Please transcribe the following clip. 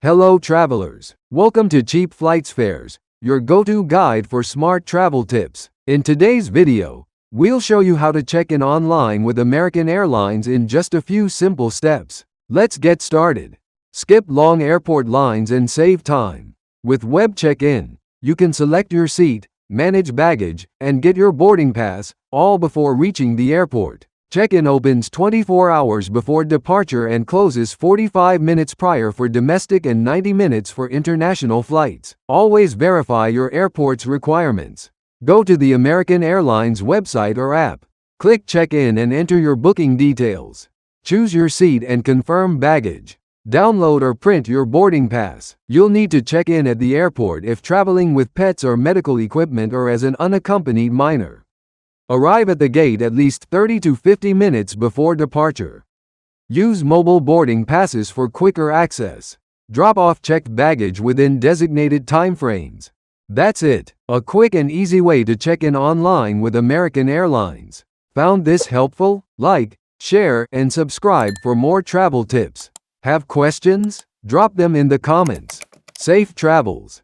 Hello travelers. Welcome to Cheap Flights Fares, your go-to guide for smart travel tips. In today's video, we'll show you how to check in online with American Airlines in just a few simple steps. Let's get started. Skip long airport lines and save time. With Web Check-in, you can select your seat, manage baggage, and get your boarding pass, all before reaching the airport. Check-in opens 24 hours before departure and closes 45 minutes prior for domestic and 90 minutes for international flights. Always verify your airport's requirements. Go to the American Airlines website or app. Click Check-in and enter your booking details. Choose your seat and confirm baggage. Download or print your boarding pass. You'll need to check in at the airport if traveling with pets or medical equipment or as an unaccompanied minor. Arrive at the gate at least 30 to 50 minutes before departure. Use mobile boarding passes for quicker access. Drop off checked baggage within designated timeframes. That's it, a quick and easy way to check in online with American Airlines. Found this helpful? Like, share, and subscribe for more travel tips. Have questions? Drop them in the comments. Safe travels!